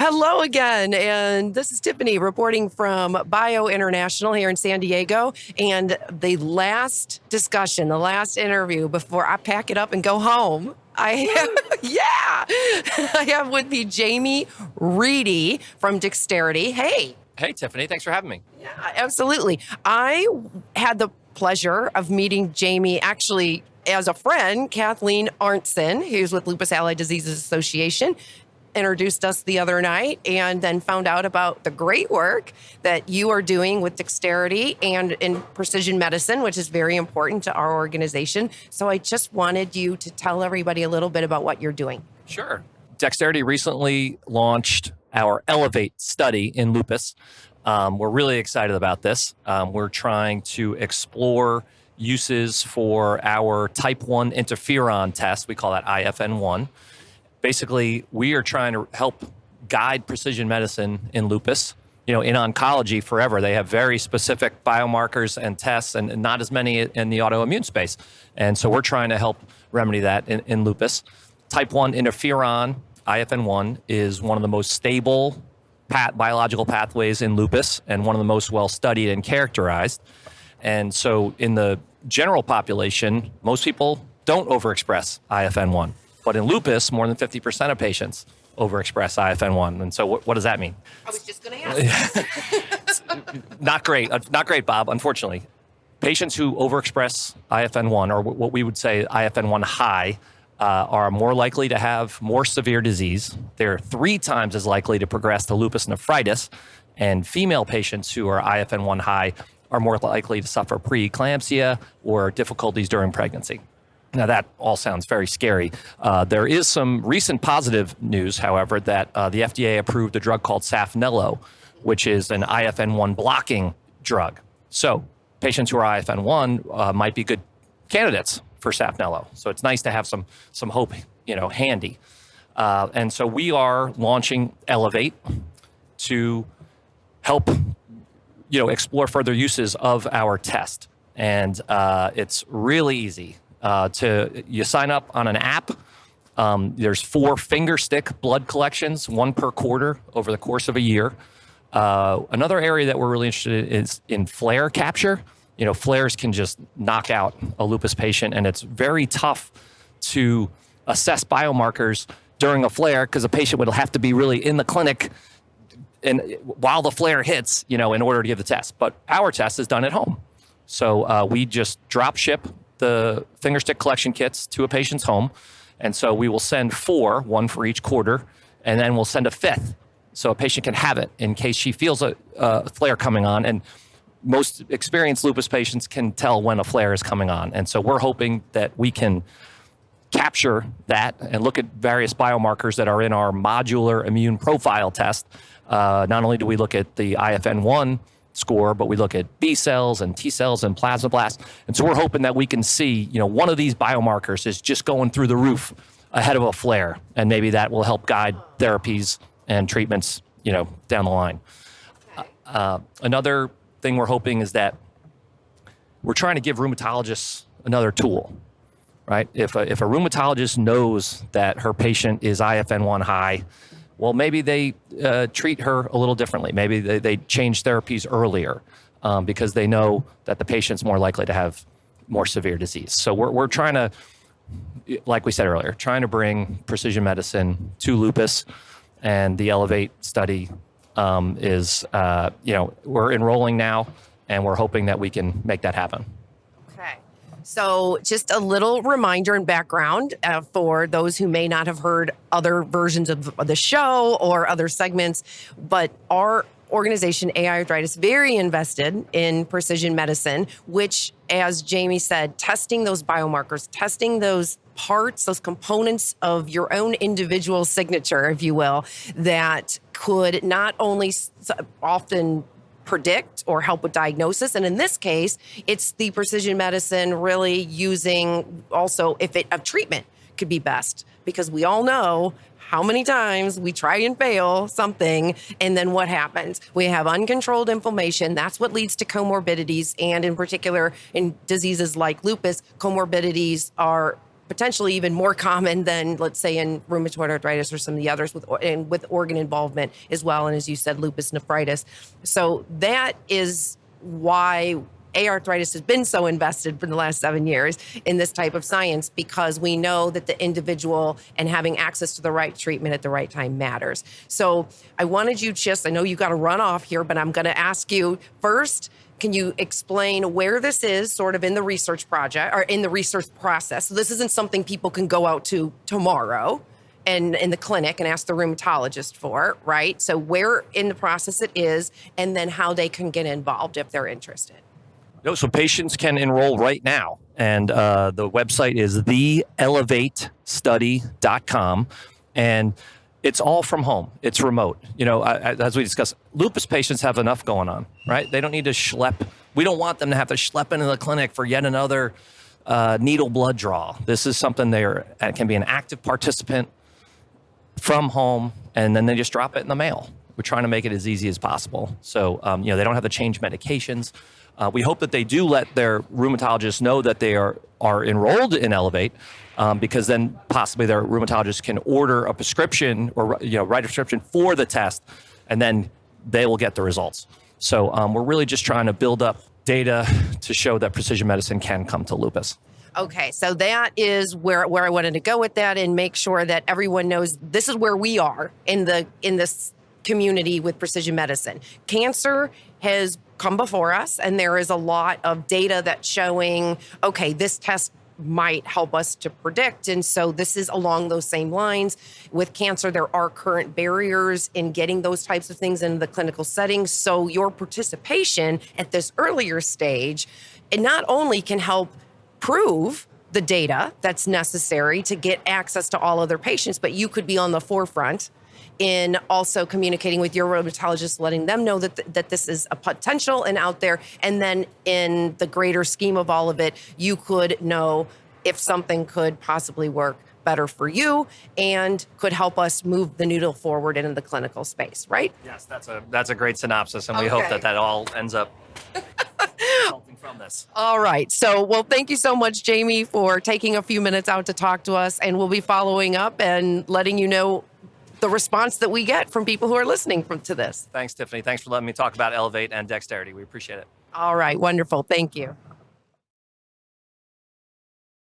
Hello again, and this is Tiffany reporting from Bio International here in San Diego. And the last discussion, the last interview before I pack it up and go home, I have with me Jamie Reedy from DxTerity. Hey. Hey, Tiffany. Thanks for having me. Yeah, absolutely. I had the pleasure of meeting Jamie actually as a friend. Kathleen Arntzen, who's with Lupus Allied Diseases Association, introduced us the other night, and then found out about the great work that you are doing with DxTerity and in precision medicine, which is very important to our organization. So I just wanted you to tell everybody a little bit about what you're doing. Sure. DxTerity recently launched our Elevate study in lupus. We're really excited about this. We're trying to explore uses for our type 1 interferon test. We call that IFN-1. Basically, we are trying to help guide precision medicine in lupus. In oncology forever, they have very specific biomarkers and tests and not as many in the autoimmune space. And so we're trying to help remedy that in lupus. Type 1 interferon, IFN-1, is one of the most stable biological pathways in lupus and one of the most well-studied and characterized. And so in the general population, most people don't overexpress IFN-1. But in lupus, more than 50% of patients overexpress IFN-1. And so what does that mean? I was just going to ask. Not great, Bob, unfortunately. Patients who overexpress IFN-1, or what we would say IFN-1 high, are more likely to have more severe disease. They're 3 times as likely to progress to lupus nephritis. And female patients who are IFN-1 high are more likely to suffer preeclampsia or difficulties during pregnancy. Now, that all sounds very scary. There is some recent positive news, however, that the FDA approved a drug called Safnello, which is an IFN-1 blocking drug. So patients who are IFN-1 might be good candidates for Safnello. So it's nice to have some hope, handy. And so we are launching Elevate to help, explore further uses of our test. And it's really easy. You sign up on an app. There's 4 finger stick blood collections, 1 per quarter over the course of a year. Another area that we're really interested in is in flare capture. Flares can just knock out a lupus patient, and it's very tough to assess biomarkers during a flare because a patient would have to be really in the clinic and while the flare hits, in order to give the test. But our test is done at home. So we just drop ship the fingerstick collection kits to a patient's home. And so we will send 4, 1 for each quarter, and then we'll send a 5th so a patient can have it in case she feels a flare coming on. And most experienced lupus patients can tell when a flare is coming on. And so we're hoping that we can capture that and look at various biomarkers that are in our modular immune profile test. Not only do we look at the IFN-1 score, but we look at B cells and T cells and plasmablasts. And so we're hoping that we can see, one of these biomarkers is just going through the roof ahead of a flare. And maybe that will help guide therapies and treatments, down the line. Another thing we're hoping is that we're trying to give rheumatologists another tool, right? If a rheumatologist knows that her patient is IFN-1 high, well, maybe they treat her a little differently. Maybe they change therapies earlier because they know that the patient's more likely to have more severe disease. So we're trying to, like we said earlier, trying to bring precision medicine to lupus, and the Elevate study is, we're enrolling now, and we're hoping that we can make that happen. Okay. So just a little reminder and background for those who may not have heard other versions of the show or other segments, but our organization, AiArthritis, very invested in precision medicine, which, as Jamie said, testing those biomarkers, testing those parts, those components of your own individual signature, if you will, that could not only often predict or help with diagnosis. And in this case, it's the precision medicine really using also if a treatment could be best, because we all know how many times we try and fail something, and then what happens? We have uncontrolled inflammation. That's what leads to comorbidities. And in particular, in diseases like lupus, comorbidities are potentially even more common than, let's say, in rheumatoid arthritis or some of the others with organ involvement as well. And as you said, lupus nephritis. So that is why AiArthritis has been so invested for the last 7 years in this type of science, because we know that the individual and having access to the right treatment at the right time matters. So I wanted you I know you got to run off here, but I'm going to ask you first, can you explain where this is sort of in the research project or in the research process? So this isn't something people can go out to tomorrow and in the clinic and ask the rheumatologist for, right? So where in the process it is, and then how they can get involved if they're interested. No, so patients can enroll right now. And the website is theelevatestudy.com. And it's all from home. It's remote. As we discussed, lupus patients have enough going on, right? They don't need to schlep. We don't want them to have to schlep into the clinic for yet another needle blood draw. This is something can be an active participant from home, and then they just drop it in the mail. We're trying to make it as easy as possible. So, they don't have to change medications. We hope that they do let their rheumatologists know that they are enrolled in Elevate, because then possibly their rheumatologist can order a prescription or write a prescription for the test, and then they will get the results. So we're really just trying to build up data to show that precision medicine can come to lupus. Okay, so that is where I wanted to go with that, and make sure that everyone knows this is where we are in this community with precision medicine. Cancer has come before us, and there is a lot of data that's showing, okay, this test might help us to predict. And so this is along those same lines. With cancer, there are current barriers in getting those types of things into the clinical setting. So your participation at this earlier stage, it not only can help prove the data that's necessary to get access to all other patients, but you could be on the forefront in also communicating with your rheumatologist, letting them know that this is a potential and out there. And then in the greater scheme of all of it, you could know if something could possibly work better for you and could help us move the needle forward into the clinical space, right? Yes, that's a great synopsis, and we hope that all ends up resulting from this. All right. So, well, thank you so much, Jamie, for taking a few minutes out to talk to us, and we'll be following up and letting you know the response that we get from people who are listening to this. Thanks, Tiffany. Thanks for letting me talk about Elevate and DxTerity. We appreciate it. All right. Wonderful. Thank you.